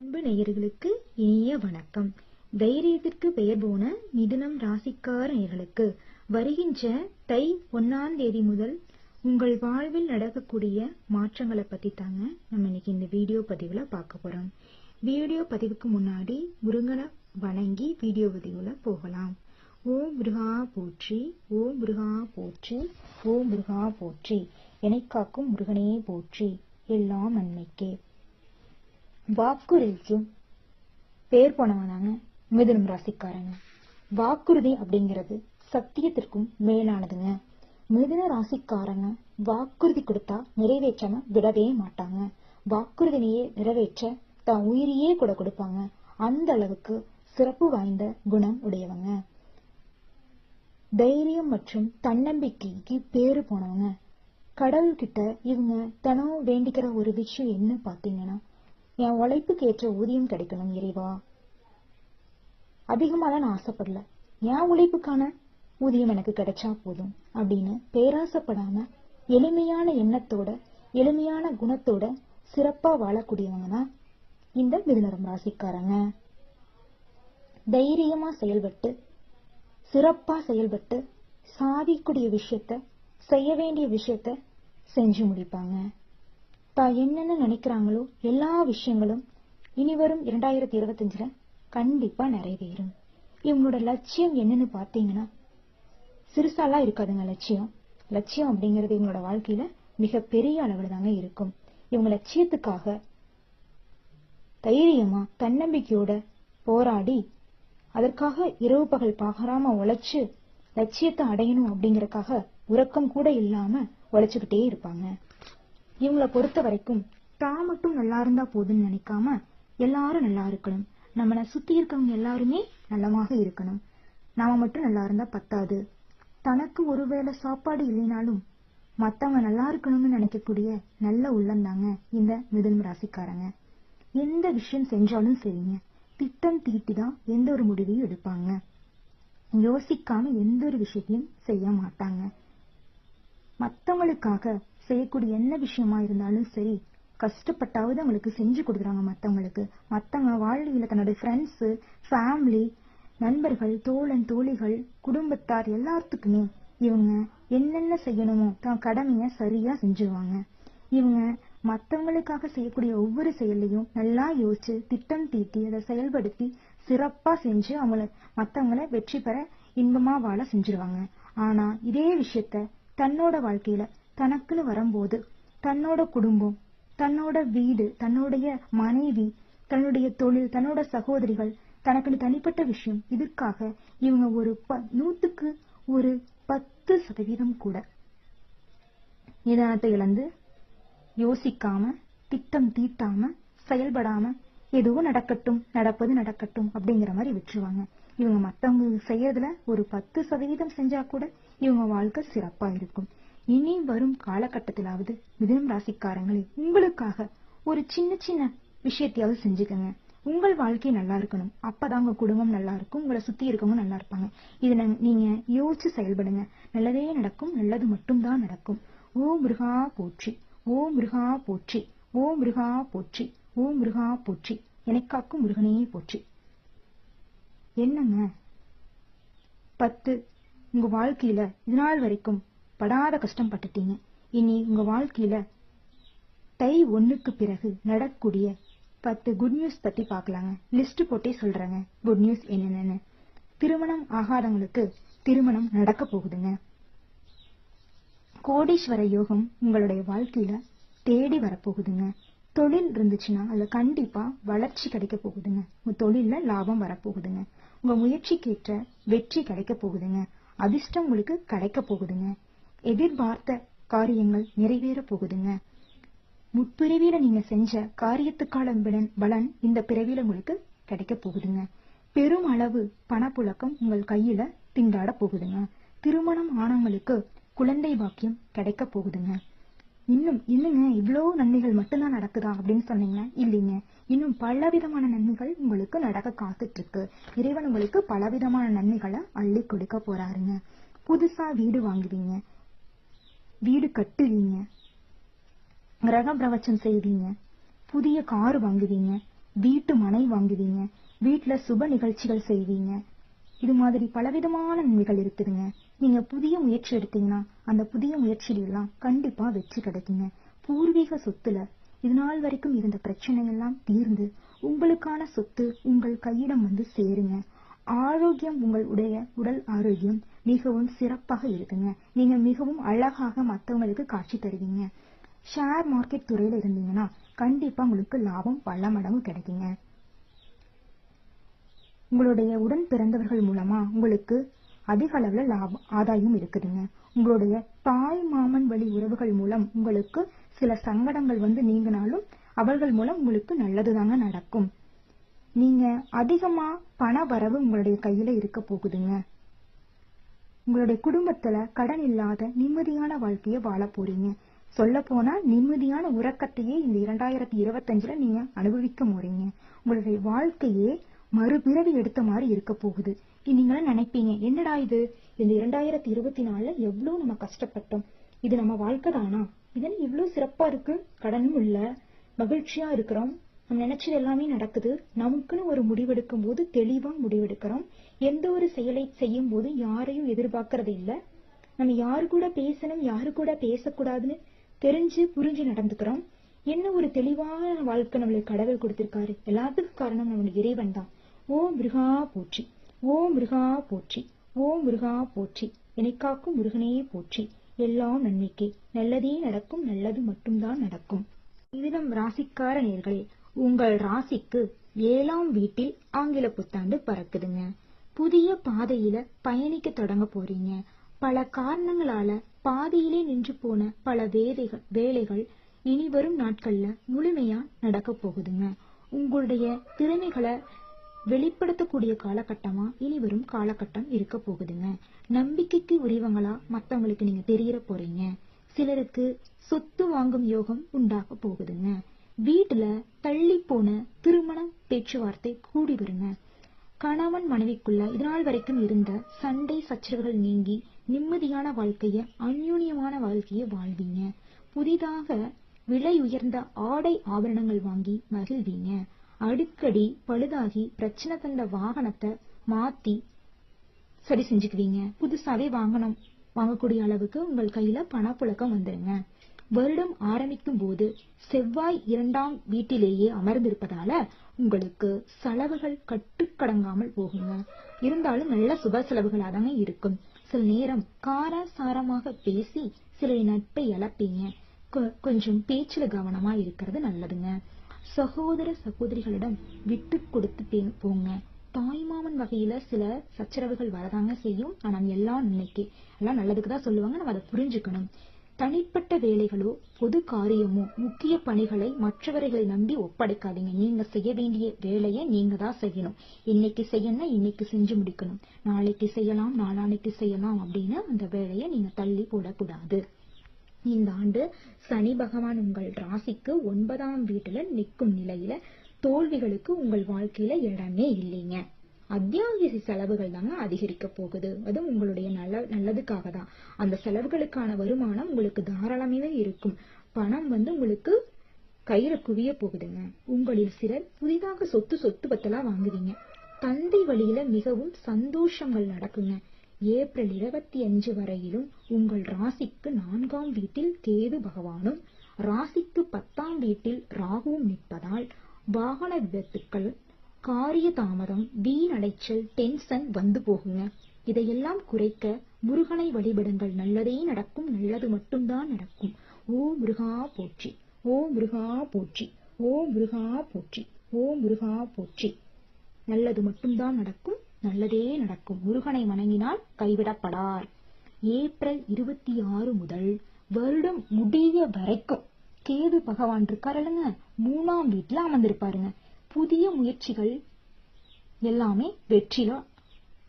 அன்பு நேயர்களுக்கு இனிய வணக்கம். தைரியத்திற்கு பெயர் போன மிதுனம் ராசிக்கார நேயர்களுக்கு வருகின்ற தை 1ஆம் தேதி முதல் உங்கள் வாழ்வில் நடக்கக்கூடிய மாற்றங்களை பத்தி தாங்க நம்ம இன்னைக்கு இந்த வீடியோ பதிவுல பார்க்க போறோம். வீடியோ பதிவுக்கு முன்னாடி முருகனை வணங்கி வீடியோ பதிவுல போகலாம். ஓம் முருகா போற்றி, ஓம் முருகா போற்றி, ஓம் முருகா போற்றி, என்னை காக்கும் முருகனே போற்றி, எல்லாம் நன்மைக்கே. வாக்குறுதிக்கும் பேர் போனவனாங்க மிதுனம் ராசிக்காரங்க. வாக்குறுதி அப்படிங்கிறது சத்தியத்திற்கும் மேலானதுங்க. மிதுன ராசிக்காரங்க வாக்குறுதி கொடுத்தா நிறைவேற்றாம விடவே மாட்டாங்க. வாக்குறுதியை நிறைவேற்ற தான் உயிரையே கூட கொடுப்பாங்க. அந்த அளவுக்கு சிறப்பு வாய்ந்த குணம் உடையவங்க. தைரியம் மற்றும் தன்னம்பிக்கைக்கு பேரு போனவங்க. கடவுள்கிட்ட இவங்க தினம் வேண்டிக்கிற ஒரு விஷயம் என்ன பாத்தீங்கன்னா, என் உழைப்புக்கு ஏற்ற ஊதியம் கிடைக்கணும் இறைவா, அதிகமாக நான் ஆசைப்படல, என் உழைப்புக்கான ஊதியம் எனக்கு கிடைச்சா போதும் அப்படின்னு பேராசைப்படாம எளிமையான எண்ணத்தோட எளிமையான குணத்தோட சிறப்பா வாழக்கூடியவங்கன்னா இந்த மிதுனம் ராசிக்காரங்க. தைரியமா செயல்பட்டு சிறப்பா செயல்பட்டு சாதிக்கூடிய விஷயத்த செய்ய வேண்டிய விஷயத்த செஞ்சு முடிப்பாங்க. தான் என்னென்ன நினைக்கிறாங்களோ எல்லா விஷயங்களும் இனிவரும் 2025 கண்டிப்பா நிறைவேறும். இவங்களோட லட்சியம் என்னன்னு பாத்தீங்கன்னா சிறுசாலாம் இருக்காதுங்க. லட்சியம் அப்படிங்கிறது இவங்களோட வாழ்க்கையில மிக பெரிய அளவுல தாங்க இருக்கும். இவங்க லட்சியத்துக்காக தைரியமா தன்னம்பிக்கையோட போராடி அதற்காக இரவு பகல் பாராம உழைச்சு லட்சியத்தை அடையணும் அப்படிங்கறதுக்காக உறக்கம் கூட இல்லாம உழைச்சுக்கிட்டே இருப்பாங்க. இவங்களை பொறுத்த வரைக்கும் தான் மட்டும் நல்லா இருந்தா போதுன்னு நினைக்காம எல்லாரும் நல்லா இருக்கணும், நம்மளை சுத்தி இருக்கவங்க எல்லாருமே நல்லமாக இருக்கணும், நாம மட்டும் நல்லா இருந்தா பத்தாது, தனக்கு ஒருவேளை சாப்பாடு இல்லைனாலும் மத்தவங்க நல்லா இருக்கணும்னு நினைக்கக்கூடிய நல்ல உள்ளந்தாங்க இந்த மிதுனம் ராசிக்காரங்க. எந்த விஷயம் செஞ்சாலும் சரிங்க, திட்டம் தீட்டிதான் எந்த ஒரு முடிவையும் எடுப்பாங்க. யோசிக்காம எந்த ஒரு விஷயத்தையும் செய்ய மாட்டாங்க. மத்தவங்களுக்காக செய்யக்கூடிய என்ன விஷயமா இருந்தாலும் சரி, கஷ்டப்பட்டாவது அவங்களுக்கு செஞ்சு கொடுக்குறாங்க. மத்தவங்க வாழ்க்கையில தன்னுடைய ஃப்ரெண்ட்ஸ், ஃபேமிலி, நண்பர்கள், தோழன், தோழிகள், குடும்பத்தார் எல்லாத்துக்குமே இவங்க என்னென்ன செய்யணுமோ தான் கடமைய சரியா செஞ்சுருவாங்க. இவங்க மத்தவங்களுக்காக செய்யக்கூடிய ஒவ்வொரு செயலையும் நல்லா யோசிச்சு திட்டம் தீட்டி அதை செயல்படுத்தி சிறப்பா செஞ்சு மத்தவங்களை வெற்றி பெற இன்பமா வாழ செஞ்சிருவாங்க. ஆனா இதே விஷயத்த தன்னோட வாழ்க்கையில தனக்குன்னு வரும்போது தன்னோட குடும்பம், தன்னோட வீடு, தன்னுடைய மனைவி, தன்னுடைய தொழில், தன்னோட சகோதரிகள், தனக்குன்னு தனிப்பட்ட விஷயம், இதுக்காக இவங்க ஒரு 100க்கு ஒரு 10% கூட நிதானத்தை இழந்து யோசிக்காம திட்டம் தீட்டாம செயல்படாம எதுவும் நடப்பது நடக்கட்டும் அப்படிங்கிற மாதிரி விட்டுருவாங்க. இவங்க மத்தவங்க செய்யறதுல ஒரு 10% செஞ்சா கூட இவங்க வாழ்க்கை சிறப்பா இருக்கும். இனி வரும் காலகட்டத்திலாவது மிதுனம் ராசிக்காரங்களே உங்களுக்காக ஒரு சின்ன சின்ன விஷயத்தையாவது செஞ்சுக்கங்க. உங்கள் வாழ்க்கை நல்லா இருக்கணும், அப்பதான் உங்க குடும்பம் நல்லா இருக்கும், உங்களை சுத்தி இருக்கவங்க நல்லா இருப்பாங்க. இதை நீங்க யோசிச்சு செயல்படுங்க. நல்லதே நடக்கும், நல்லது மட்டும்தான் நடக்கும். ஓம் முருகா போற்றி, ஓம் முருகா போற்றி, ஓம் முருகா போற்றி, ஓம் முருகா போற்றி, என்னை காக்கும் முருகனே போற்றி. என்னங்க 10 உங்க வாழ்க்கையில இதனால் வரைக்கும் படாத கஷ்டம் பட்டுட்டீங்க. இனி உங்க வாழ்க்கையில தை 1க்கு பிறகு நடக்கக்கூடிய 10 குட் நியூஸ் பத்தி பாக்கலாங்க. லிஸ்ட் போட்டே சொல்றேங்க குட் நியூஸ் என்னென்னு. திருமணம் ஆகாதவங்களுக்கு திருமணம் நடக்க போகுதுங்க. கோடீஸ்வர யோகம் உங்களுடைய வாழ்க்கையில தேடி வரப்போகுதுங்க. தொழில் இருந்துச்சுன்னா அதுல கண்டிப்பா வளர்ச்சி கிடைக்க போகுதுங்க. உங்க தொழில லாபம் வரப்போகுதுங்க. உங்க முயற்சிக்கேற்ற வெற்றி கிடைக்க போகுதுங்க. அதிர்ஷ்டம் உங்களுக்கு கிடைக்க போகுதுங்க. எதிர்பார்த்த காரியங்கள் நிறைவேற போகுதுங்க. முற்பிறவியில நீங்க செஞ்ச காரியத்துக்கான பலன் இந்த பிறவியில உங்களுக்கு கிடைக்க போகுதுங்க. பெரும் அளவு பணப்புழக்கம் உங்கள் கையில திண்டாட போகுதுங்க. திருமணம் ஆனவங்களுக்கு குழந்தை பாக்கியம் கிடைக்க போகுதுங்க. இன்னுங்க இவ்வளவு நன்மைகள் மட்டும்தான் நடக்குதா அப்படின்னு சொன்னீங்கன்னா இல்லைங்க, இன்னும் பலவிதமான நன்மைகள் உங்களுக்கு நடக்க காத்துட்டு இருக்கு. இறைவன் உங்களுக்கு பலவிதமான நன்மைகளை அள்ளி கொடுக்க போறாருங்க. புதுசா வீடு வாங்குவீங்க, வீடு கட்டுவீங்க, கிரக பிரவச்சம் செய்வீங்க, புதிய கார் வாங்குவீங்க, வீட்டு மனை வாங்குவீங்க, வீட்டுல சுப நிகழ்ச்சிகள் செய்வீங்க. இது மாதிரி பலவிதமான நன்மைகள் இருக்குதுங்க. நீங்க புதிய முயற்சி எடுத்தீங்கன்னா அந்த புதிய முயற்சியில எல்லாம் கண்டிப்பா வெற்றி கிடைக்குங்க. பூர்வீக சொத்துல இது நாள் வரைக்கும் இருந்த பிரச்சனை எல்லாம் தீர்ந்து உங்களுக்கான சொத்து உங்கள் கையிடம் வந்து சேருங்க. ஆரோக்கியம், உங்களுடைய உடல் ஆரோக்கியம் மிகவும் சிறப்பாக இருக்குங்க. நீங்க மிகவும் அழகாக மற்றவங்களுக்கு காட்சி தருவீங்க. ஷேர் மார்க்கெட் துறையில இருந்தீங்கன்னா கண்டிப்பா உங்களுக்கு லாபம் பல மடங்கு கிடைக்குங்க. உங்களுடைய உடன் பிறந்தவர்கள் மூலமா உங்களுக்கு அதிக அளவுல ஆதாயம் இருக்குதுங்க. உங்களுடைய தாய் மாமன் வழி உறவுகள் மூலம் உங்களுக்கு சில சங்கடங்கள் வந்து நீங்கினாலும் அவர்கள் மூலம் உங்களுக்கு நல்லதுதாங்க நடக்கும். நீங்க அதிகமா பண வரவு உங்களுடைய கையில இருக்க போகுதுங்க. உங்களுடைய குடும்பத்துல கடன் இல்லாத நிம்மதியான வாழ்க்கைய வாழ போறீங்க. சொல்ல போனா நிம்மதியான உறக்கத்தையே இந்த 2025 நீங்க அனுபவிக்க போறீங்க. உங்களுடைய வாழ்க்கையே மறுபிறவி எடுத்த மாதிரி இருக்க போகுது. நீங்களும் நினைப்பீங்க, என்னடா இது, இந்த 2024 எவ்வளவு நம்ம கஷ்டப்பட்டோம், இது நம்ம வாழ்க்கை தானா, இதெல்லாம் இவ்வளவு சிறப்பா இருக்கு, கடனும் இல்ல, மகிழ்ச்சியா இருக்கிறோம், நம்ம நினைச்சது எல்லாமே நடக்குது. நமக்குன்னு ஒரு முடிவெடுக்கும் போது தெளிவா முடிவெடுக்கிறோம். எந்த ஒரு செயலை செய்யும் போது யாரையும் எதிர்பார்க்கறது இல்ல. நம்ம யாரு கூட பேசணும், யாரு கூட பேசக்கூடாதுன்னு தெரிஞ்சு புரிஞ்சு நடந்துக்கிறோம். என்ன ஒரு தெளிவான வாழ்க்கை நம்மளுக்கு கடவுள் கொடுத்திருக்காரு. எல்லாத்துக்கும் காரணம் நம்மளுடைய இறைவன் தான். ஓம் முருகா போற்றி, ஓம் முருகா போற்றி, ஓம் முருகா போற்றி, என்னைக்காக்கும் முருகனே போற்றி. எல்லாம் நன்மைக்கே, நல்லதே நடக்கும், நல்லது மட்டும்தான் நடக்கும். மிதுனம் ராசிக்கார நேர்களே, உங்கள் ராசிக்கு 7ஆம் வீட்டில் ஆங்கில புத்தாண்டு பறக்குதுங்க. புதிய பாதையில பயணிக்க தொடங்க போறீங்க. பல காரணங்களால பாதியிலே நின்று போன பல வேலைகள் இனி வரும் நாட்கள்ல முழுமையா நடக்க போகுதுங்க. உங்களுடைய திறமைகளை வெளிப்படுத்தக்கூடிய காலகட்டமா இனி வரும் காலகட்டம் இருக்க போகுதுங்க. நம்பிக்கைக்கு உரியவங்களா மத்தவங்களுக்கு நீங்க தெரியற போறீங்க. சிலருக்கு சொத்து வாங்கும் யோகம் உண்டாக போகுதுங்க. வீட்டுல தள்ளி போன திருமண பேச்சுவார்த்தை கூடி வருங்க. கணவன் மனைவிக்குள்ள இதனால் வரைக்கும் இருந்த சண்டை சச்சரவுகள் நீங்கி நிம்மதியான வாழ்க்கைய, அந்யூன்யமான வாழ்க்கைய வாழ்வீங்க. புதிதாக விலை உயர்ந்த ஆடை ஆபரணங்கள் வாங்கி மகிழ்வீங்க. அடிக்கடி பழுதாகி பிரச்சனை தந்த வாகனத்தை மாத்தி சரி செஞ்சுக்குவீங்க. புதுசாவே வாங்கக்கூடிய அளவுக்கு உங்கள் கையில பணப்புழக்கம் வந்துருங்க. வருடம் ஆரம்பிக்கும் போது செவ்வாய் 2ஆம் வீட்டிலேயே அமர்ந்திருப்பதால உங்களுக்கு செலவுகள் கட்டுக்கடங்காமல் போகுங்க. இருந்தாலும் நல்ல சுப செலவுகளாதாங்க இருக்கும். சில நேரம் காரசாரமாக பேசி சில நட்பை இழப்பீங்க. கொஞ்சம் பேச்சுல கவனமா இருக்கிறது நல்லதுங்க. சகோதர சகோதரிகளிடம் விட்டு கொடுத்து போங்க. தாய்மாமன் வகையில சில சச்சரவுகள் வரதாங்க செய்யும். ஆனா எல்லாம் நன்மைக்கு, எல்லாம் நல்லதுக்குதான் சொல்லுவாங்க. நம்ம அதை புரிஞ்சுக்கணும். தனிப்பட்ட வேலைகளோ பொது காரியமோ முக்கிய பணிகளை மற்றவர்களை நம்பி ஒப்படைக்காதீங்க. நீங்க செய்ய வேண்டிய வேலையை நீங்க தான் செய்யணும். இன்னைக்கு செய்யணும், இன்னைக்கு செஞ்சு முடிக்கணும். நாளைக்கு செய்யலாம், நாளானைக்கு செய்யலாம் அப்படின்னு அந்த வேலையை நீங்க தள்ளி போடக்கூடாது. இந்த ஆண்டு சனி பகவான் உங்கள் ராசிக்கு 9ஆம் வீட்டுல நிற்கும் நிலையில தோல்விகளுக்கு உங்கள் வாழ்க்கையில இடமே இல்லைங்க. அத்தியாவசிய செலவுகள் தாங்க அதிகரிக்க போகுது. அது உங்களுடைய நல்லதுக்காக தான். அந்த செலவுகளுக்கான வருமானம் உங்களுக்கு தாராளமாவே இருக்கும். பணம் உங்களுக்கு கையில குவிய போகுதுங்க. உங்களில் சிலர் புதிதாக சொத்து பத்தெல்லாம் வாங்குவீங்க. தந்தை வழியில மிகவும் சந்தோஷங்கள் நடக்குங்க. ஏப்ரல் 25 வரையிலும் உங்கள் ராசிக்கு 4ஆம் வீட்டில் கேது பகவானும் ராசிக்கு 10ஆம் வீட்டில் ராகுவும் நிற்பதால் வாகன விபத்துக்கள், காரிய தாமதம், வீண் அலைச்சல், டென்ஷன் வந்து போகுங்க. இதையெல்லாம் குறைக்க முருகனை வழிபடுங்கள். நல்லதே நடக்கும், நல்லது மட்டும்தான் நடக்கும். ஓம் முருகா போற்றி, ஓம் முருகா போற்றி, ஓம் முருகா போற்றி, ஓம் முருகா போற்றி. நல்லது மட்டும்தான் நடக்கும், நல்லதே நடக்கும். முருகனை வணங்கினால் கைவிடப்படார். ஏப்ரல் 26 முதல் வருடம் முடிய வரைக்கும் கேது பகவான் இருக்காருங்க, 3ஆம் வீட்டுல அமர்ந்திருப்பாருங்க. புதிய முயற்சிகள் எல்லாமே வெற்றியா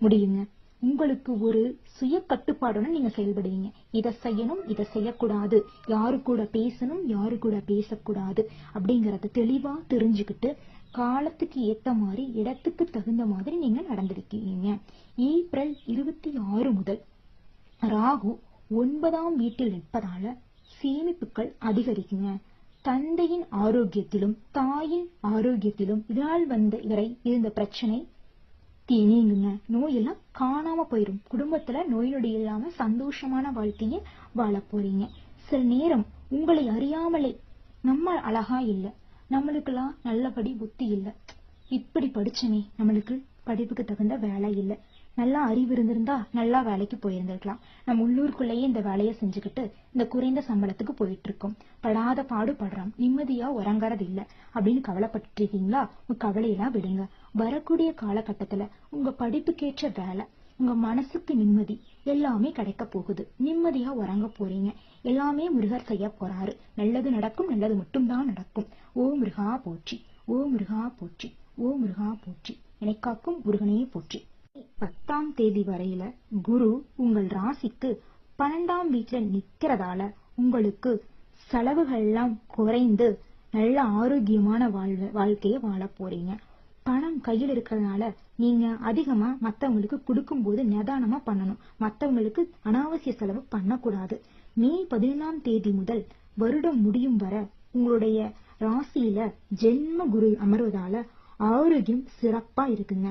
முடியுங்க. உங்களுக்கு ஒரு சுய கட்டுப்பாடுடன் நீங்க செயல்படுவீங்க. இதை செய்யணும், இதை செய்யக்கூடாது, யாரு கூட பேசணும், யாரு கூட பேசக்கூடாது அப்படிங்கறத தெளிவா தெரிஞ்சுக்கிட்டு காலத்துக்கு ஏத்த மாதிரி, இடத்துக்கு தகுந்த மாதிரி நீங்க நடந்திருக்கீங்க. ஏப்ரல் 26 முதல் ராகு 9ஆம் வீட்டில் நிற்பதால சேமிப்புகள் அதிகரிக்குங்க. தந்தையின் ஆரோக்கியத்திலும் தாயின் ஆரோக்கியத்திலும் இதனால் வரை இருந்த பிரச்சனை நீங்குங்க. நோயெல்லாம் காணாம போயிரும். குடும்பத்துல நோய் நொடி இல்லாம சந்தோஷமான வாழ்க்கைய வாழ போறீங்க. சில நேரம் உங்களை அறியாமலே நம்ம அழகா இல்ல, நம்மளுக்கெல்லாம் நல்லபடி புத்தி இல்ல, இப்படி படிச்சனே நம்மளுக்கு படிப்புக்கு தகுந்த வேலை இல்ல, நல்லா அறிவு இருந்திருந்தா நல்லா வேலைக்கு போயிருந்திருக்கலாம், நம்ம உள்ளூருக்குள்ளேயே இந்த வேலையை செஞ்சுக்கிட்டு இந்த குறைந்த சம்பளத்துக்கு போயிட்டு இருக்கோம், படாத பாடு படுறோம், நிம்மதியா உறங்கறது இல்ல அப்படின்னு கவலைப்பட்டு இருக்கீங்களா? உங்க கவலையெல்லாம் விடுங்க. வரக்கூடிய காலகட்டத்துல உங்க படிப்புக்கேற்ற வேலை, உங்க மனசுக்கு நிம்மதி எல்லாமே கிடைக்க போகுது. நிம்மதியா உறங்க போறீங்க. எல்லாமே முருகர் செய்ய போறாரு. நல்லது நடக்கும், நல்லது மட்டும்தான் நடக்கும். ஓ முருகா போற்றி, ஓ முருகா போற்றி, ஓ முருகா போற்றி. எனக்காக்கும் முருகனையே போற்றி. 10ஆம் தேதி வரையில குரு உங்கள் ராசிக்கு 12ஆம் வீட்டுல நிக்கிறதால உங்களுக்கு செலவுகள் எல்லாம் குறைந்து நல்ல ஆரோக்கியமான வாழ்க்கைய வாழ போறீங்க. பணம் கையில் இருக்கிறதுனால நீங்க அதிகமா மத்தவங்களுக்கு கொடுக்கும் போது நிதானமா பண்ணணும். மத்தவங்களுக்கு அனாவசிய செலவு பண்ணக்கூடாது. மே 11ஆம் தேதி முதல் வருடம் முடியும் வரை உங்களுடைய ராசியில ஜென்ம குரு அமர்வதால ஆரோக்கியம் சிறப்பா இருக்குங்க.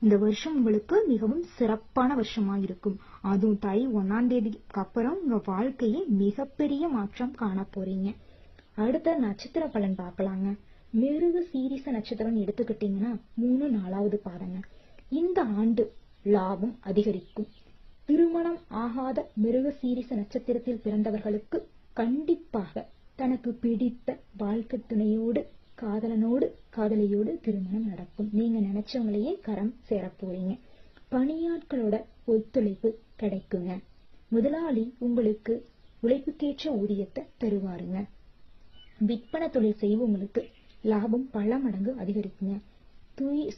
இந்த வருஷம் உங்களுக்கு மிகவும் சிறப்பான வருஷமா இருக்கும். அதுவும் தை 1ஆம் தேதிக்கு அப்புறம் உங்க வாழ்க்கையே மிகப்பெரிய மாற்றம் காண போறீங்க. அடுத்த நட்சத்திர பலன் பார்க்கலாங்க. மிருக சீரிச நட்சத்திரம் எடுத்துக்கிட்டீங்கன்னா 3, 4வது பாதங்க. இந்த ஆண்டு லாபம் அதிகரிக்கும். திருமணம் ஆகாத மிருக சீரிச நட்சத்திரத்தில் பிறந்தவர்களுக்கு கண்டிப்பாக தனக்கு பிடித்த வாழ்க்கை துணையோடு காதலியோடு திருமணம் நடக்கும். நீங்க நினைச்சவங்களையே கரம் சேர போறீங்க. பணியாட்களோட ஒத்துழைப்பு கிடைக்குங்க. முதலாளி உங்களுக்கு உழைப்புக்கேற்ற ஊதியத்தை தருவாருங்க. விற்பனை தொழில் செய்வங்களுக்கு லாபம் பல மடங்கு அதிகரிக்குங்க.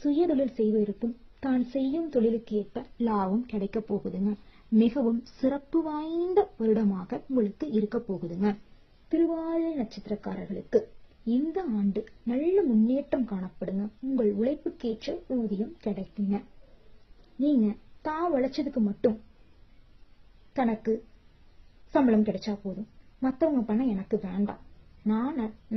சுய தொழில் செய்வதற்கும் தான் செய்யும் தொழிலுக்கு ஏற்ப லாபம் கிடைக்க போகுதுங்க. மிகவும் சிறப்பு வாய்ந்த வருடமாக உங்களுக்கு இருக்க போகுதுங்க. திருவாதிரை நட்சத்திரக்காரர்களுக்கு இந்த ஆண்டு நல்ல முன்னேற்றம் காணப்படுங்க. உங்கள் உழைப்புக்கேற்ற ஊதியம் கிடைக்குங்க. நீங்க தான் உழைச்சதுக்கு மட்டும் தனக்கு சம்பளம் கிடைச்சா போதும். மத்தவங்க பண்ண எனக்கு வேண்டாம்.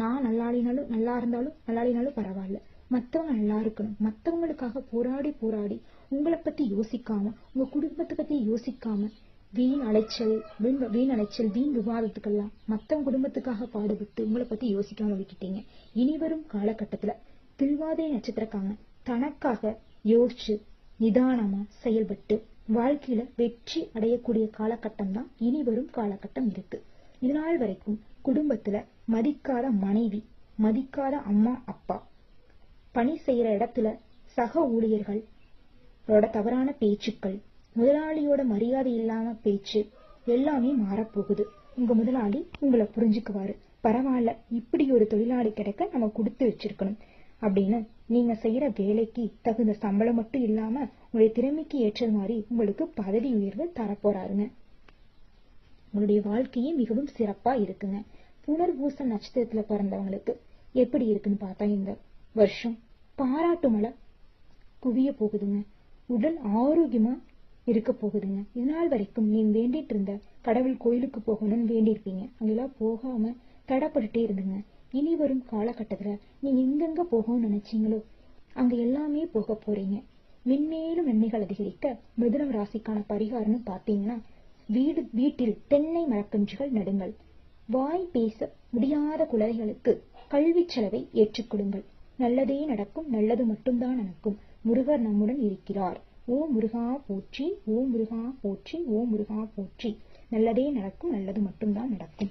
நான் நல்லா இருந்தாலும் பரவாயில்ல. மத்தவங்க நல்லா இருக்கணும். மத்தவங்களுக்காக போராடி உங்களை பத்தி யோசிக்காம, உங்க குடும்பத்தை பத்தி யோசிக்காம வீண் அலைச்சல், வீண் விவாதத்துக்கெல்லாம் மத்தவங்க குடும்பத்துக்காக பாடுபட்டு உங்களை பத்தி யோசிக்காம விட்டுட்டீங்க. இனி வரும் காலகட்டத்துல திருவாதிரை நட்சத்திரக்காரங்க தனக்காக யோசிச்சு நிதானமா செயல்பட்டு வாழ்க்கையில வெற்றி அடையக்கூடிய காலகட்டம் தான் இனி வரும் காலகட்டம் இருக்கு. இதனால் வரைக்கும் குடும்பத்துல மதிக்காத மனைவி, மதிக்காத அம்மா அப்பா, பணி செய்யற இடத்துல சக ஊழியர்களோட தவறான பேச்சுக்கள், முதலாளியோட மரியாதை இல்லாம பேச்சு எல்லாமே மாறப்போகுது. உங்க முதலாளி உங்களை புரிஞ்சுக்குவாரு. பரவாயில்ல, இப்படி ஒரு தொழிலாளி கிடைக்க நம்ம கொடுத்து வச்சிருக்கணும் அப்படின்னு நீங்க செய்யற வேலைக்கு தகுந்த சம்பளம் மட்டும் இல்லாம உங்களுடைய திறமைக்கு ஏற்றது மாதிரி உங்களுக்கு பதவி உயர்வு தரப்போறாருங்க. உங்களுடைய வாழ்க்கையே மிகவும் சிறப்பா இருக்குங்க. புனர்பூச நட்சத்திரத்துல பிறந்தவங்களுக்கு எப்படி இருக்குன்னு பார்த்தா இந்த வருஷம் பாராட்டு மழை குவிய போகுதுங்க. உடல் ஆரோக்கியமா இருக்க போகுதுங்க. இதனால் வரைக்கும் நீங்க வேண்டிட்டு இருந்த கடவுள் கோயிலுக்கு போகணும்னு வேண்டியிருப்பீங்க. அங்கெல்லாம் போகாம தடைப்பட்டுட்டே இருந்துங்க. இனி வரும் காலகட்டத்துல நீங்க எங்கெங்க போகணும்னு நினைச்சீங்களோ அங்க எல்லாமே போக போறீங்க. மென்மேலும் நன்மைகள் அதிகரிக்க மிதுனம் ராசிக்கான பரிகாரம்னு பாத்தீங்கன்னா, வீட்டில் தென்னை மரக்கன்றுகள் நடுங்கள். வாய் பேச முடியாத குழந்தைகளுக்கு கல்வி செலவை ஏற்றுக்கொடுங்கள். நல்லதே நடக்கும், நல்லது மட்டும்தான் நடக்கும். முருகர் நம்முடன் இருக்கிறார். ஓ முருகா போற்றி, ஓ முருகா போற்றி, ஓ முருகா போற்றி. நல்லதே நடக்கும், நல்லது மட்டும்தான் நடக்கும்.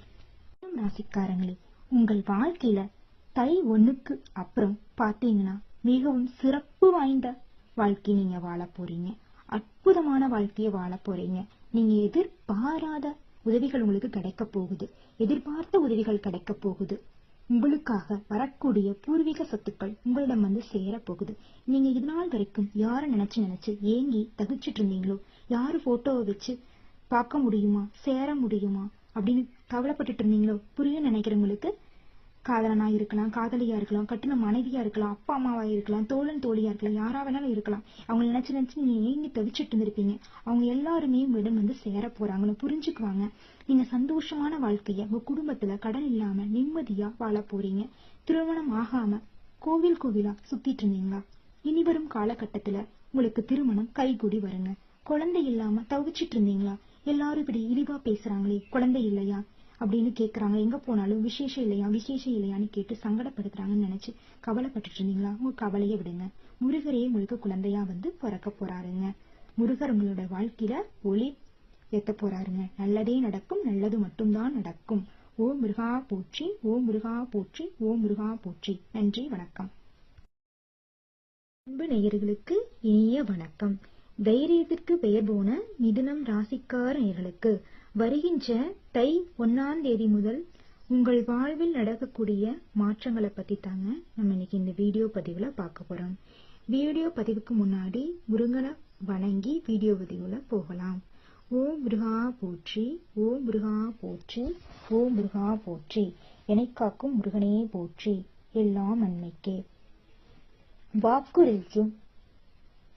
ராசிக்காரங்களே, உங்கள் வாழ்க்கையில தை 1க்கு அப்புறம் பாத்தீங்கன்னா மிகவும் சிறப்பு வாய்ந்த வாழ்க்கை நீங்க வாழ போறீங்க. அற்புதமான வாழ்க்கையை வாழ போறீங்க. நீங்க எதிர்பாராத உதவிகள் உங்களுக்கு கிடைக்க போகுது. எதிர்பார்த்த உதவிகள் கிடைக்க போகுது. உங்களுக்காக வரக்கூடிய பூர்வீக சொத்துக்கள் உங்களிடம் வந்து சேர போகுது. நீங்க இதனால் வரைக்கும் யாரை நினைச்சு ஏங்கி தகிச்சிட்டு இருந்தீங்களோ, யாரு போட்டோவை வச்சு பார்க்க முடியுமா, சேர முடியுமா அப்படின்னு கவலைப்பட்டுட்டு இருந்தீங்களோ, புரிய நினைக்கிறவங்களுக்கு காதலனா இருக்கலாம், காதலியா இருக்கலாம், கட்டின மனைவியா இருக்கலாம், அப்பா அம்மாவா இருக்கலாம், தோழன் தோழியா இருக்கலாம், யாரா வேணாலும் இருக்கலாம். அவங்க நினைச்சு நினைச்சு நீங்க ஏங்கி தவிச்சிட்டு இருந்திருப்பீங்க. அவங்க எல்லாருமே உங்களிடம் வந்து சேர போறாங்கன்னு புரிஞ்சுக்குவாங்க. நீங்க சந்தோஷமான வாழ்க்கைய உங்க குடும்பத்துல கடன் இல்லாம நிம்மதியா வாழ போறீங்க. திருமணம் ஆகாம கோவில் கோவிலா சுத்திட்டு இருந்தீங்களா? இனி வரும் காலகட்டத்துல உங்களுக்கு திருமணம் கைகூடி வருங்க. குழந்தை இல்லாம தவிச்சிட்டு இருந்தீங்களா? எல்லாரும் இப்படி இழிவா பேசுறாங்களே, குழந்தை இல்லையா அப்படின்னு கேக்குறாங்க. எங்க போனாலும் விசேஷம் இல்லையா விசேஷம் இல்லையான்னு கேட்டு சங்கடப்படுத்துறாங்கன்னு நினைச்சு கவலைப்பட்டுட்டு இருந்தீங்களா? உங்க கவலையை விடுங்க. முருகரே உங்களுக்கு குழந்தையா வந்து பிறக்க போறாருங்க. முருகர் உங்களோட வாழ்க்கையில ஒளி ஏத்த போறாருங்க. நல்லதே நடக்கும், நல்லது மட்டும்தான் நடக்கும். ஓம் முருகா போற்றி, ஓம் முருகா போற்றி, ஓம் முருகா போற்றி. நன்றி, வணக்கம். அன்பு நேயர்களுக்கு இனிய வணக்கம். தைரியத்திற்கு பெயர் போன மிதுனம் ராசிக்கார நேயர்களுக்கு வருகின்ற தை 1ஆம் தேதி முதல் உங்கள் வாழ்வில் நடக்கக்கூடிய மாற்றங்களை பத்தி தாங்க நம்ம இன்னைக்கு இந்த வீடியோ பதிவுல பார்க்க போறோம். வீடியோ பதிவுக்கு முன்னாடி முருகனை வணங்கி வீடியோ பதிவுல போகலாம். ஓம் முருகா போற்றி, ஓம் முருகா போற்றி, ஓம் முருகா போற்றி. என்னை காக்கும் முருகனே போற்றி, எல்லாம் நன்மைக்கே. வாக்குறுதிக்கும்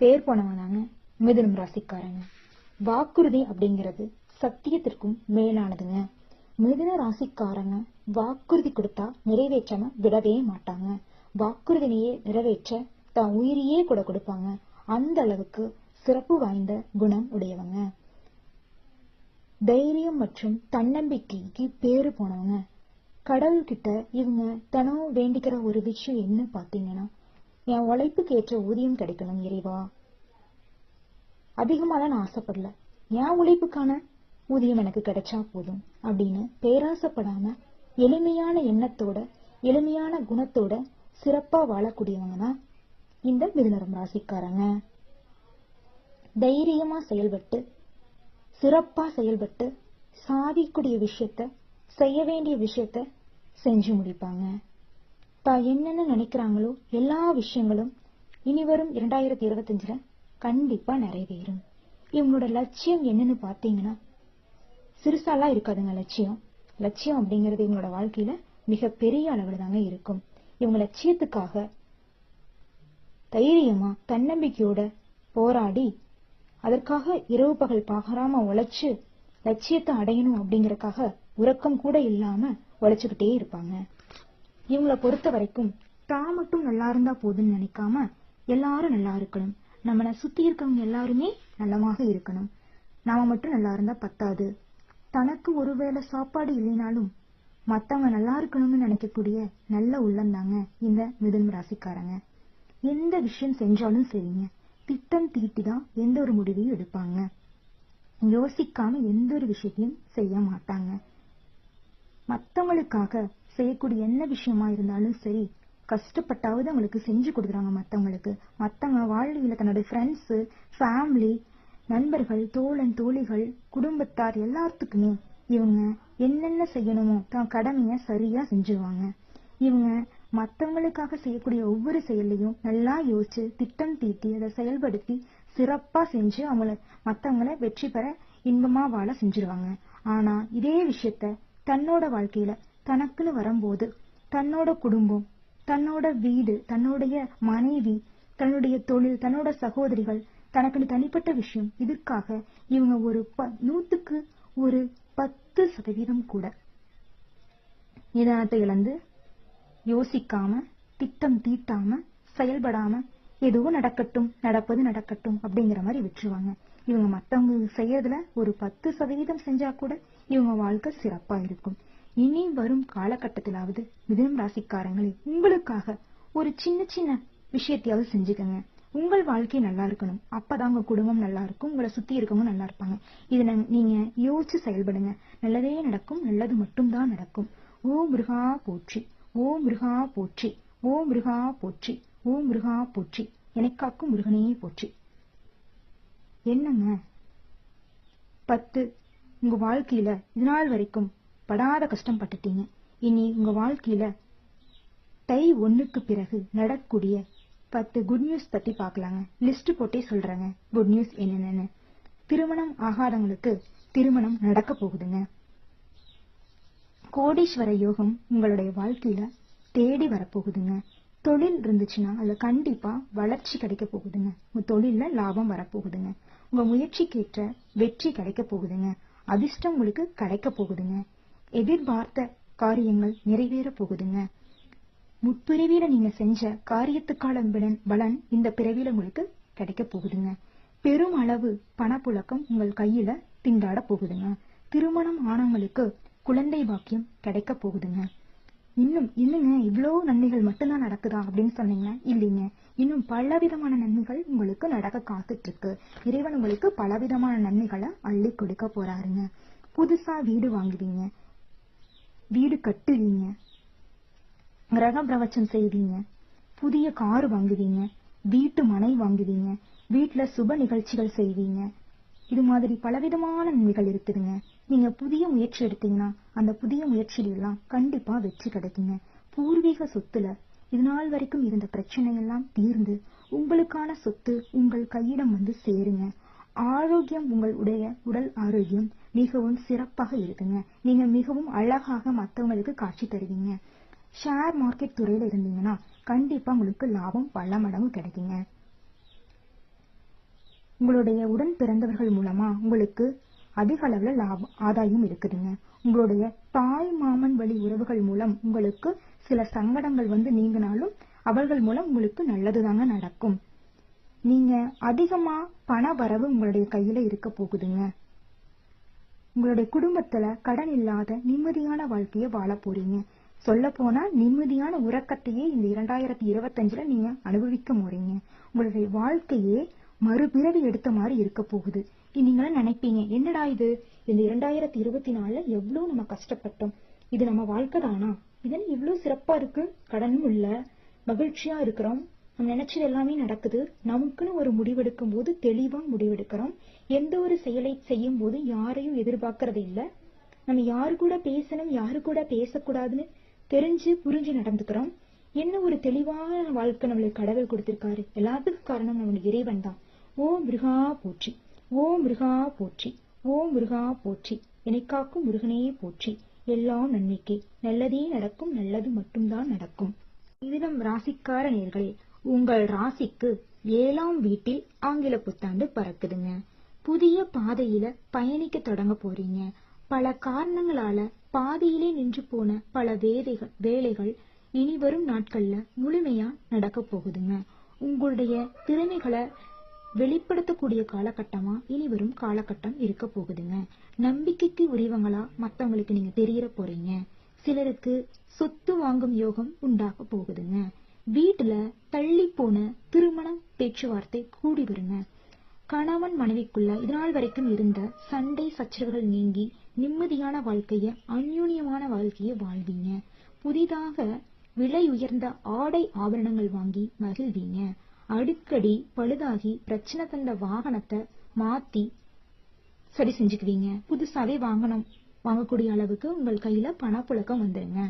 பேர் போனவனாங்க மிதுனம் ராசிக்காரங்க. வாக்குறுதி அப்படிங்கிறது சத்தியத்திற்கும் மேலானதுங்க. மிதுன ராசிக்காரங்க வாக்குறுதி கொடுத்தா நிறைவேற்றாம விடவே மாட்டாங்க. வாக்குறுதியை நிறைவேற்ற தான் உயிரையே கூட கொடுப்பாங்க. அந்த அளவுக்கு சிறப்பு வாய்ந்த குணம் உடையவங்க. தைரியம் மற்றும் தன்னம்பிக்கைக்கு பேரு போனவங்க. கடவுள்கிட்ட இவங்க தினம் வேண்டிக்கிற ஒரு விஷயம் என்ன பாத்தீங்கன்னா, என் உழைப்புக்கு ஏற்ற ஊதியம் கிடைக்கணும் இறைவா. அதிகமாலாம் நான் ஆசைப்படல, என் உழைப்புக்கான ஊதியம் எனக்கு கிடைச்சா போதும் அப்படின்னு பேராசைப்படாம எளிமையான எண்ணத்தோட எளிமையான குணத்தோட சிறப்பா வாழக்கூடியவங்க தான் இந்த மிதுனம் ராசிக்காரங்க. தைரியமா செயல்பட்டு சிறப்பா செயல்பட்டு சாதிக்கூடிய விஷயத்த செய்ய வேண்டிய விஷயத்த செஞ்சு முடிப்பாங்க. தான் என்னென்ன நினைக்கிறாங்களோ எல்லா விஷயங்களும் இனிவரும் 2025 கண்டிப்பா நிறைவேறும். இவங்களோட லட்சியம் என்னன்னு பாத்தீங்கன்னா சிறுசாலாம் இருக்காதுங்க. லட்சியம் அப்படிங்கிறது இவங்களோட வாழ்க்கையில மிக பெரிய அளவுல தாங்க இருக்கும். இவங்க லட்சியத்துக்காக தைரியமா தன்னம்பிக்கையோட போராடி அதற்காக இரவு பகல் பாராம உழைச்சு லட்சியத்தை அடையணும் அப்படிங்கறக்காக உறக்கம் கூட இல்லாம உழைச்சுக்கிட்டே இருப்பாங்க. இவங்களை பொறுத்த வரைக்கும் தான் மட்டும் நல்லா இருந்தா போதுன்னு நினைக்காம எல்லாரும் நல்லா இருக்கணும், நம்மளை சுத்தி இருக்கவங்க எல்லாருமே நலமாக இருக்கணும், நாம மட்டும் நல்லா இருந்தா பத்தாது, தனக்கு ஒருவேளை சாப்பாடு இல்லைனாலும் மத்தவங்க நல்லா இருக்கணும்னு நினைக்கக்கூடிய நல்ல உள்ளந்தாங்க இந்த மிதுனம் ராசிக்காரங்க. எந்த விஷயம் செஞ்சாலும் சரிங்க, திட்டம் தீட்டிதான் எந்த ஒரு முடிவையும் எடுப்பாங்க. யோசிக்காம எந்த ஒரு விஷயத்தையும் செய்ய மாட்டாங்க. மத்தவங்களுக்காக செய்யக்கூடிய என்ன விஷயமா இருந்தாலும் சரி, கஷ்டப்பட்டாவது அவங்களுக்கு செஞ்சு கொடுக்குறாங்க. மத்தவங்க வாழ்வியல தன்னோட ஃப்ரெண்ட்ஸ், ஃபேமிலி, நண்பர்கள், தோழன் தோழிகள், குடும்பத்தார் எல்லாத்துக்குமே இவங்க என்னென்ன செய்யணுமோ தான் கடமைய சரியா செஞ்சுருவாங்க. இவங்க மத்தவங்களுக்காக செய்யக்கூடிய ஒவ்வொரு செயலையும் நல்லா யோசிச்சு திட்டம் தீட்டி அதை செயல்படுத்தி சிறப்பா செஞ்சு மத்தவங்களை வெற்றி பெற இன்பமா வாழ செஞ்சிருவாங்க. ஆனா இதே விஷயத்த தன்னோட வாழ்க்கையில தனக்குன்னு வரும்போது தன்னோட குடும்பம், தன்னோட வீடு, தன்னுடைய மனைவி, தன்னுடைய தொழில், தன்னோட சகோதரிகள், தனக்குன்னு தனிப்பட்ட விஷயம், இதற்காக இவங்க ஒரு 100க்கு ஒரு 10% கூட நிதானத்தை இழந்து யோசிக்காம திட்டம் தீட்டாம செயல்படாம எதுவும் நடக்கட்டும், நடப்பது நடக்கட்டும் அப்படிங்கிற மாதிரி விட்டுருவாங்க. இவங்க மத்தவங்க செய்யறதுல ஒரு 10% செஞ்சா கூட இவங்க வாழ்க்கை சிறப்பா இருக்கும். இனி வரும் காலகட்டத்திலாவது மிதுனம் ராசிக்காரங்களே உங்களுக்காக ஒரு சின்ன சின்ன விஷயத்தையாவது செஞ்சுக்கங்க. உங்கள் வாழ்க்கை நல்லா இருக்கணும், அப்பதான் உங்க குடும்பம் நல்லா இருக்கும், உங்களை சுத்தி இருக்கவங்க நல்லா இருப்பாங்க. இதை நீங்க யோசிச்சு செயல்படுங்க. நல்லதே நடக்கும், நல்லது மட்டும்தான் நடக்கும். ஓம் முருகா போற்றி, ஓம் முருகா போற்றி, ஓம் முருகா போற்றி, ஓம் முருகா போற்றி. என்னை காக்கும் முருகனே போற்றி. என்னங்க 10 உங்க வாழ்க்கையில இதனால் வரைக்கும் படாத கஷ்டம் பட்டுட்டீங்க. இனி உங்க வாழ்க்கையில தை 1க்கு பிறகு நடக்கக்கூடிய 10 குட் நியூஸ் பத்தி பார்க்கலாங்க. லிஸ்ட் போட்டே சொல்றேங்க குட் நியூஸ் என்னென்னு. திருமணம் ஆகாதவங்களுக்கு திருமணம் நடக்க போகுதுங்க. கோடீஸ்வர யோகம் உங்களுடைய வாழ்க்கையில தேடி வரப்போகுதுங்க. தொழில் இருந்துச்சுன்னா அதுல கண்டிப்பா வளர்ச்சி கிடைக்க போகுதுங்க. உங்க தொழில்ல லாபம் வரப்போகுதுங்க. உங்க முயற்சிக்கேற்ற வெற்றி கிடைக்க போகுதுங்க. அதிர்ஷ்டம் உங்களுக்கு கிடைக்க போகுதுங்க. எதிர்பார்த்த காரியங்கள் நிறைவேற போகுதுங்க. முற்பிறவியில நீங்க செஞ்ச காரியத்துக்கான பலன் இந்த பிறவியில உங்களுக்கு கிடைக்க போகுதுங்க. பெரும் அளவு பணப்புழக்கம் உங்கள் கையில திண்டாட போகுதுங்க. திருமணம் ஆனவங்களுக்கு குழந்தை பாக்கியம் கிடைக்க போகுதுங்க. இன்னுங்க இவ்வளவு நன்மைகள் மட்டும்தான் நடக்குதா அப்படின்னு சொன்னீங்கன்னா இல்லைங்க. இன்னும் பலவிதமான நன்மைகள் உங்களுக்கு நடக்க காத்துட்டு இருக்கு. இறைவன் உங்களுக்கு பலவிதமான நன்மைகளை அள்ளி கொடுக்க போறாருங்க. புதுசா வீடு வாங்குவீங்க, வீடு கட்டுவீங்க, கிரக பிரவச்சம் செய்வீங்க, புதிய கார் வாங்குவீங்க, வீட்டு மனை வாங்குவீங்க, வீட்டுல சுப நிகழ்ச்சிகள் செய்வீங்க. இது மாதிரி பலவிதமான நன்மைகள் இருக்குதுங்க. நீங்க புதிய முயற்சி எடுத்தீங்கன்னா அந்த புதிய முயற்சியிலாம் கண்டிப்பா வெற்றி கிடைக்குங்க. பூர்வீக சொத்துல இது நாள் வரைக்கும் இருந்த பிரச்சனை எல்லாம் தீர்ந்து உங்களுக்கான சொத்து உங்கள் கையிடம் வந்து சேருங்க. ஆரோக்கியம், உங்களுடைய உடல் ஆரோக்கியம் மிகவும் சிறப்பாக இருக்குங்க. நீங்க மிகவும் அழகாக மற்றவங்களுக்கு காட்சி தருவீங்க. ஷேர் மார்க்கெட் துறையில இருந்தீங்கன்னா கண்டிப்பா உங்களுக்கு லாபம் பல மடங்கு கிடைக்குங்க. உங்களுடைய உடன் பிறந்தவர்கள் மூலமா உங்களுக்கு அதிக அளவுல ஆதாயம் இருக்குதுங்க. உங்களுடைய தாய் மாமன் வழி உறவுகள் மூலம் உங்களுக்கு சில சங்கடங்கள் வந்து நீங்கினாலும் அவர்கள் மூலம் உங்களுக்கு நல்லதுதாங்க நடக்கும். நீங்க அதிகமா பண வரவு உங்களுடைய கையில இருக்க போகுதுங்க. உங்களுடைய குடும்பத்துல கடன் இல்லாத நிம்மதியான வாழ்க்கைய வாழ போறீங்க. சொல்ல போனா நிம்மதியான உறக்கத்தையே இந்த 2025 நீங்க அனுபவிக்க போறீங்க. உங்களுடைய வாழ்க்கையே மறுபிறவி எடுத்த மாதிரி இருக்க போகுது. நீங்களும் நினைப்பீங்க, என்னடா இது, இந்த 2024 எவ்வளவு நம்ம கஷ்டப்பட்டோம், இது நம்ம வாழ்க்கை தானா, இதன் இவ்வளவு சிறப்பா இருக்கு, கடனும் இல்ல, மகிழ்ச்சியா இருக்கிறோம், நம்ம நினைச்சது எல்லாமே நடக்குது, நமக்குன்னு ஒரு முடிவெடுக்கும் போது தெளிவா முடிவெடுக்கிறோம், எந்த ஒரு செயலை செய்யும் போது யாரையும் எதிர்பார்க்கறது இல்ல, நம்ம யாரு கூட பேசணும் யாரு கூட பேசக்கூடாதுன்னு தெரிஞ்சு புரிஞ்சு நடந்துக்கிறோம். என்ன ஒரு தெளிவான வாழ்க்கை நம்மளுக்கு கடவுள் கொடுத்திருக்காரு. எல்லாத்துக்கும் காரணம் நம்மளுடைய இறைவன் தான். ஓம் முருகா போற்றி, ஓம் முருகா போற்றி, ஓம் முருகா போற்றி, என்னைக்காக்கும் முருகனே போற்றி. எல்லாம் நன்மைக்கே, நல்லதே நடக்கும், நல்லது மட்டும்தான் நடக்கும். மிதுனம் ராசிக்கார நேயர்களே, உங்கள் ராசிக்கு 7ஆம் வீட்டில் ஆங்கில புத்தாண்டு பறக்குதுங்க. புதிய பாதையில பயணிக்க தொடங்க போறீங்க. பல காரணங்களால பாதியிலே நின்று போன பல வேலைகள் இனி வரும் நாட்கள்ல முழுமையா நடக்க போகுதுங்க. உங்களுடைய திறமைகளை வெளிப்படுத்தக்கூடிய காலகட்டமா இனி வரும் காலகட்டம் இருக்க போகுதுங்க. நம்பிக்கைக்கு உரியவங்களா மத்தவங்களுக்கு நீங்க தெரியற போறீங்க. சிலருக்கு சொத்து வாங்கும் யோகம் உண்டாக போகுதுங்க. வீட்டுல தள்ளி போன திருமண பேச்சுவார்த்தை கூடி வருங்க. கணவன் மனைவிக்குள்ள இதனால் வரைக்கும் இருந்த சண்டை சச்சரவுகள் நீங்கி நிம்மதியான வாழ்க்கைய, அந்யூன்யமான வாழ்க்கைய வாழ்வீங்க. புதிதாக விலை உயர்ந்த ஆடை ஆபரணங்கள் வாங்கி மகிழ்வீங்க. அடிக்கடி பழுதாகி பிரச்சனை தந்த வாகனத்தை மாத்தி சரி செஞ்சுக்குவீங்க. புதுசாவே வாங்கக்கூடிய அளவுக்கு உங்கள் கையில பணப்புழக்கம் வந்துருங்க.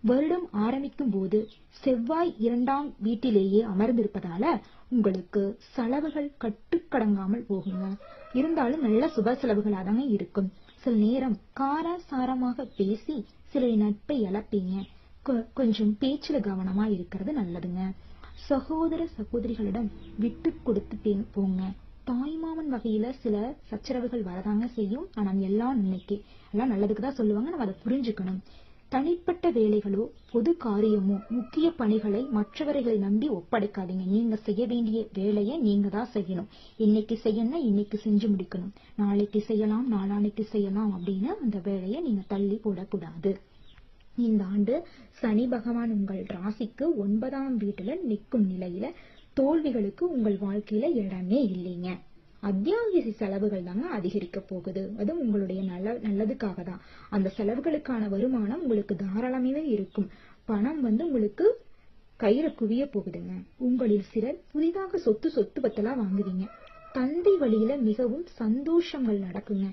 வருடம் ஆரம்பிக்கும் போது செவ்வாய் 2ஆம் வீட்டிலேயே அமர்ந்திருப்பதால உங்களுக்கு செலவுகள் கட்டுக்கடங்காமல் போகுங்க. இருந்தாலும் நல்ல சுப செலவுகளாதாங்க இருக்கும். சில நேரம் காரசாரமாக பேசி சில நட்பை இழப்பீங்க. கொஞ்சம் பேச்சுல கவனமா இருக்கிறது நல்லதுங்க. சகோதர சகோதரிகளிடம் விட்டு கொடுத்து போங்க. தாய்மாமன் வகையில சில சச்சரவுகள் வரதாங்க செய்யும். ஆனா எல்லாம் நன்மைக்கு, எல்லாம் நல்லதுக்குதான் சொல்லுவாங்க. நம்ம அதை புரிஞ்சுக்கணும். தனிப்பட்ட வேலைகளோ பொது காரியமோ முக்கிய பணிகளை மற்றவர்களை நம்பி ஒப்படைக்காதீங்க. நீங்க செய்ய வேண்டிய வேலையை நீங்க தான் செய்யணும். இன்னைக்கு செய்யணும், இன்னைக்கு செஞ்சு முடிக்கணும். நாளைக்கு செய்யலாம், நாளானைக்கு செய்யலாம் அப்படின்னு அந்த வேலையை நீங்க தள்ளி போடக்கூடாது. இந்த ஆண்டு சனி பகவான் உங்கள் ராசிக்கு 9ஆம் வீட்டுல நிற்கும் நிலையில தோல்விகளுக்கு உங்கள் வாழ்க்கையில இடமே இல்லைங்க. அத்தியாவசிய செலவுகள் தாங்க அதிகரிக்க போகுது. அது உங்களுடைய நல்லதுக்காக தான். அந்த செலவுகளுக்கான வருமானம் உங்களுக்கு தாராளமாவே இருக்கும். பணம் வந்து உங்களுக்கு கையில குவிய போகுதுங்க. உங்களில் சிலர் புதிதாக சொத்து பத்தெல்லாம் வாங்குவீங்க. தந்தை வழியில மிகவும் சந்தோஷங்கள் நடக்குங்க.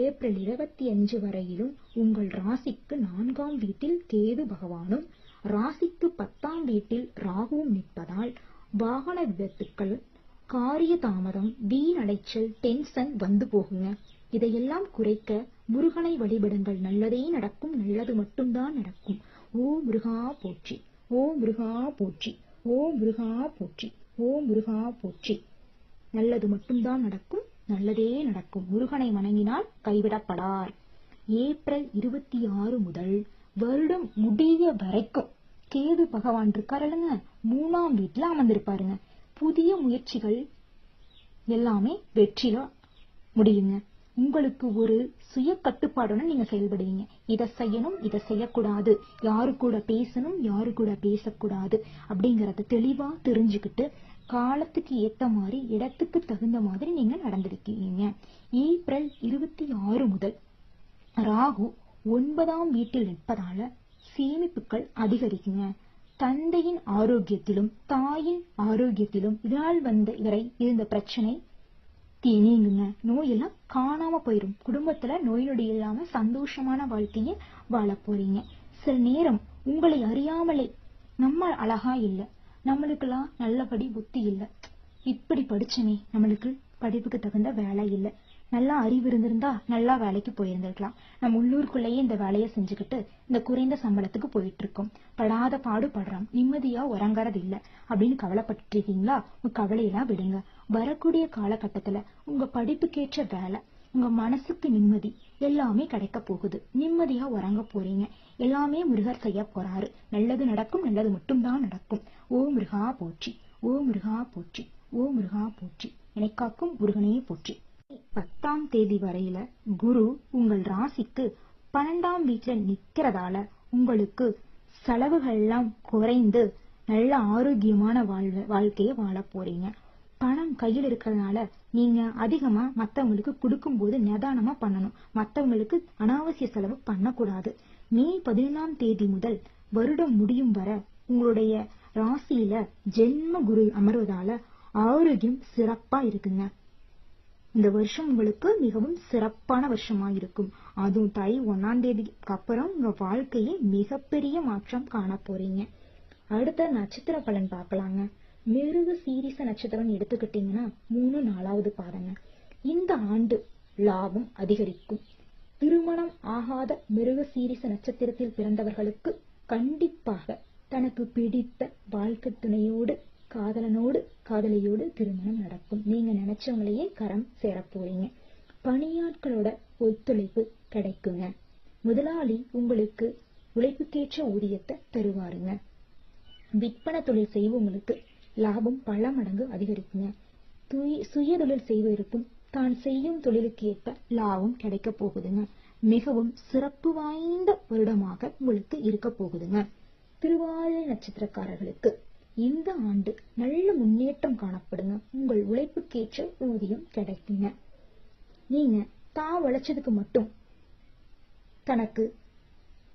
ஏப்ரல் 25 வரையிலும் உங்கள் ராசிக்கு 4ஆம் வீட்டில் கேது பகவானும் ராசிக்கு 10ஆம் வீட்டில் ராகுவும் நிற்பதால் வாகன விபத்துக்கள், காரிய தாமதம், வீண் அலைச்சல், டென்ஷன் வந்து போகுங்க. இதையெல்லாம் குறைக்க முருகனை வழிபடுங்கள். நல்லதே நடக்கும், நல்லது மட்டும்தான் நடக்கும். ஓ முருகா போற்றி, ஓ முருகா போற்றி, ஓ முருகா போற்றி, ஓ முருகா போற்றி. நல்லது மட்டும்தான் நடக்கும், நல்லதே நடக்கும். முருகனை வணங்கினால் கைவிடப்படார். ஏப்ரல் 26 முதல் வருடம் முடிய வரைக்கும் கேது பகவான் இருக்காருங்க, 3ஆம் வீட்டுல அமர்ந்திருப்பாருங்க. புதிய முயற்சிகள் எல்லாமே வெற்றில முடியுங்க. உங்களுக்கு ஒரு சுய கட்டுப்பாடுடன் நீங்க செயல்படுவீங்க. இதை செய்யணும், இதை செய்யக்கூடாது, யாரு கூட பேசணும், யாரு கூட பேசக்கூடாது அப்படிங்கறத தெளிவா தெரிஞ்சுக்கிட்டு காலத்துக்கு ஏத்த மாதிரி, இடத்துக்கு தகுந்த மாதிரி நீங்க நடந்திருக்கீங்க. ஏப்ரல் 26 முதல் ராகு 9ஆம் வீட்டில் நிற்பதால சேமிப்புகள் அதிகரிக்குங்க. தந்தையின் ஆரோக்கியத்திலும் தாயின் ஆரோக்கியத்திலும் இதனால் வரை இருந்த பிரச்சனை நீங்குங்க. நோயெல்லாம் காணாம போயிரும். குடும்பத்துல நோய் நொடி இல்லாம சந்தோஷமான வாழ்க்கைய வாழ போறீங்க. சில நேரம் உங்களை அறியாமலே நம்ம அழகா இல்ல, நம்மளுக்கெல்லாம் நல்லபடி புத்தி இல்ல, இப்படி படிச்சனே நம்மளுக்கு படிப்புக்கு தகுந்த வேலை இல்ல, நல்லா அறிவு இருந்திருந்தா நல்லா வேலைக்கு போயிருந்திருக்கலாம், நம்ம உள்ளூருக்குள்ளேயே இந்த வேலையை செஞ்சுக்கிட்டு இந்த குறைந்த சம்பளத்துக்கு போயிட்டு இருக்கோம், படாத பாடுபடுறோம், நிம்மதியா உறங்கறது இல்ல அப்படின்னு கவலைப்பட்டு இருக்கீங்களா? உங்க கவலையெல்லாம் விடுங்க. வரக்கூடிய காலகட்டத்துல உங்க படிப்புக்கேற்ற வேலை, உங்க மனசுக்கு நிம்மதி எல்லாமே கிடைக்க போகுது. நிம்மதியா உறங்க போறீங்க. எல்லாமே முருகர் செய்ய போறாரு. நல்லது நடக்கும், நல்லது மட்டும்தான் நடக்கும். ஓ முருகா போற்றி, ஓ முருகா போற்றி, ஓ முருகா போற்றி. எனக்காக்கும் முருகனே போற்றி. 10ஆம் தேதி வரையில குரு உங்கள் ராசிக்கு 12ஆம் வீட்டுல நிக்கிறதால உங்களுக்கு செலவுகள் எல்லாம் குறைந்து நல்ல ஆரோக்கியமான வாழ்க்கைய வாழ போறீங்க. பணம் கையில் இருக்கிறதுனால நீங்க அதிகமா மத்தவங்களுக்கு கொடுக்கும் போது நிதானமா பண்ணணும். மத்தவங்களுக்கு அனாவசிய செலவு பண்ணக்கூடாது. மே 11ஆம் தேதி முதல் வருடம் முடியும் வரை உங்களுடைய ராசியில ஜென்ம குரு அமர்வதால ஆரோக்கியம் சிறப்பா இருக்குங்க. இந்த வருஷம் உங்களுக்கு மிகவும் சிறப்பான வருஷமா இருக்கும். அதுவும் தை 1ஆம் தேதிக்கு அப்புறம் உங்க வாழ்க்கையே மிகப்பெரிய மாற்றம் காண போறீங்க. அடுத்த நட்சத்திர பலன் பார்க்கலாங்க. மிருக சீரிச நட்சத்திரம் எடுத்துக்கிட்டீங்கன்னா 3, 4வது பாதங்க. இந்த ஆண்டு லாபம் அதிகரிக்கும். திருமணம் ஆகாத மிருக சீரிச நட்சத்திரத்தில் பிறந்தவர்களுக்கு கண்டிப்பாக தனக்கு பிடித்த வாழ்க்கை துணையோடு, காதலனோடு, காதலியோடு திருமணம் நடக்கும். நீங்க நினைச்சவங்களையே கரம் சேர போறீங்க. பணியாட்களோட ஒத்துழைப்பு கிடைக்குங்க. முதலாளி உங்களுக்கு உழைப்புக்கேற்ற ஊதியத்தை தருவாருங்க. விற்பனை தொழில் செய்வங்களுக்கு லாபம் பல மடங்கு அதிகரிக்குங்க. சுய தொழில் செய்வதற்கும் தான் செய்யும் தொழிலுக்கு ஏற்ப லாபம் கிடைக்க போகுதுங்க. மிகவும் சிறப்பு வாய்ந்த வருடமாக உங்களுக்கு இருக்க போகுதுங்க. திருவாதிரை நட்சத்திரக்காரர்களுக்கு இந்த ஆண்டு நல்ல முன்னேற்றம் காணப்படுங்க. உங்கள் உழைப்புக்கேற்ற ஊதியம் கிடைக்குங்க. நீங்க தான் உழைச்சதுக்கு மட்டும் தனக்கு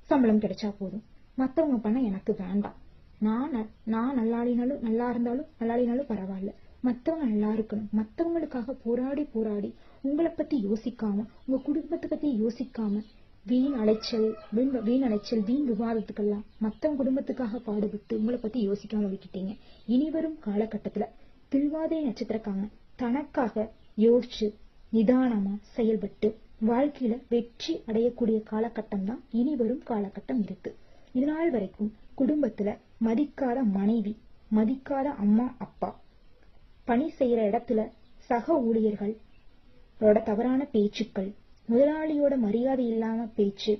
சம்பளம் கிடைச்சா போதும். மத்தவங்க பண்ண எனக்கு வேண்டாம். நான் நல்லா இருந்தாலும் பரவாயில்ல, மத்தவங்க நல்லா இருக்கணும். மத்தவங்களுக்காக போராடி உங்களை பத்தி யோசிக்காம, உங்க குடும்பத்தை பத்தி யோசிக்காம வீண் அலைச்சல், வீண் விவாதத்துக்கெல்லாம் மத்தவங்க குடும்பத்துக்காக பாடுபட்டு உங்களை பத்தி யோசிக்காம விட்டுட்டீங்க. இனிவரும் காலகட்டத்துல திருவாதிரை நட்சத்திரக்காரங்க தனக்காக யோசிச்சு நிதானமா செயல்பட்டு வாழ்க்கையில வெற்றி அடையக்கூடிய காலகட்டம் தான் இனிவரும் காலகட்டம் இருக்கு. இதனால் வரைக்கும் குடும்பத்துல மதிக்காத மனைவி, மதிக்காத அம்மா அப்பா, பணி செய்யற இடத்துல சக ஊழியர்களோட தவறான பேச்சுக்கள், முதலாளியோட மரியாதை இல்லாம பேச்சு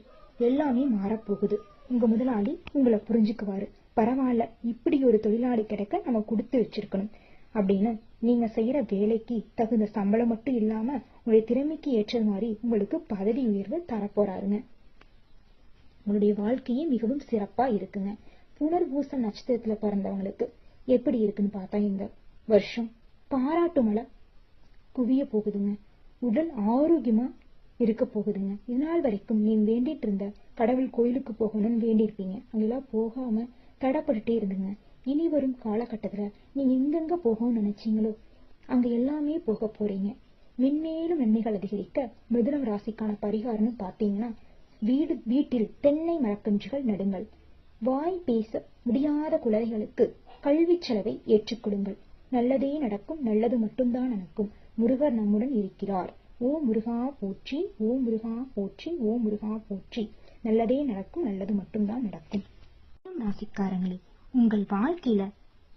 எல்லாமே மாறப்போகுது. உங்க முதலாளி உங்களை புரிஞ்சுக்குவாரு. பரவாயில்ல, இப்படி ஒரு தொழிலாளி கிடைக்க நம்ம கொடுத்து வச்சிருக்கணும் அப்படின்னு நீங்க செய்யற வேலைக்கு தகுந்த சம்பளம் மட்டும் இல்லாம உங்களுடைய திறமைக்கு ஏற்றது மாதிரி உங்களுக்கு பதவி உயர்வு தரப்போறாருங்க. உங்களுடைய வாழ்க்கையே மிகவும் சிறப்பா இருக்குங்க. புனர்பூசம் நட்சத்திரத்துல பிறந்தவங்களுக்கு எப்படி இருக்குன்னு பார்த்தா இந்த வருஷம் பாராட்டு மழை குவிய போகுதுங்க. உடல் ஆரோக்கியமா இருக்க போகுதுங்க. இதனால் வரைக்கும் நீங்க வேண்டிட்டு இருந்த கடவுள் கோயிலுக்கு போகணும்னு வேண்டியிருப்பீங்க. அங்கெல்லாம் போகாம தடைப்பட்டுட்டே இருந்துங்க. இனி வரும் காலகட்டத்துல நீங்க எங்கெங்க போகணும்னு நினைச்சீங்களோ அங்க எல்லாமே போக போறீங்க. மென்மேலும் நன்மைகள் அதிகரிக்க மிதுனம் ராசிக்கான பரிகாரம்னு பாத்தீங்கன்னா, வீட்டில் தென்னை மரக்கன்றுகள் நடுங்கள். வாய் பேச முடியாத குழந்தைகளுக்கு கல்வி செலவை ஏற்றுக் கொடுங்கள். நல்லதே நடக்கும், நல்லது மட்டும்தான் நடக்கும். முருகர் நம்முடன் இருக்கிறார். ஓ முருகா போற்றி, ஓ முருகா போற்றி, ஓ முருகா போற்றி. நல்லதே நடக்கும், நல்லது மட்டும்தான் நடக்கும். ராசிக்காரங்களே, உங்கள் வாழ்க்கையில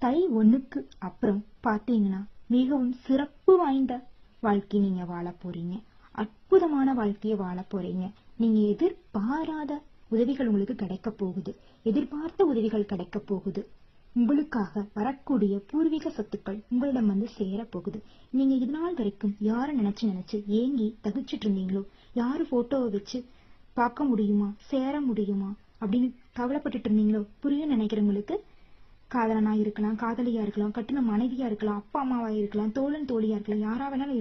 தை 1க்கு அப்புறம் பாத்தீங்கன்னா மிகவும் சிறப்பு வாய்ந்த வாழ்க்கை நீங்க வாழ போறீங்க. அற்புதமான வாழ்க்கையை வாழ போறீங்க. நீங்க எதிர்பாராத உதவிகள் உங்களுக்கு கிடைக்க போகுது. எதிர்பார்த்த உதவிகள் கிடைக்க போகுது. உங்களுக்காக வரக்கூடிய பூர்வீக சொத்துக்கள் உங்களிடம் வந்து சேர போகுது. நீங்க இது நாள் வரைக்கும் யாரை நினைச்சு ஏங்கி தவிச்சிட்டு இருந்தீங்களோ, யாரு போட்டோவை வச்சு பார்க்க முடியுமா, சேர முடியுமா அப்படின்னு கவலைப்பட்டுட்டு இருந்தீங்களோ, புரியும் நினைக்கிறவங்களுக்கு, காதலனா இருக்கலாம், காதலியா இருக்கலாம், கட்டுன மனைவியா இருக்கலாம், அப்பா அம்மாவா இருக்கலாம், தோழன் தோழியா இருக்கலாம், யாரா வேணாலும் இருக்கலாம்.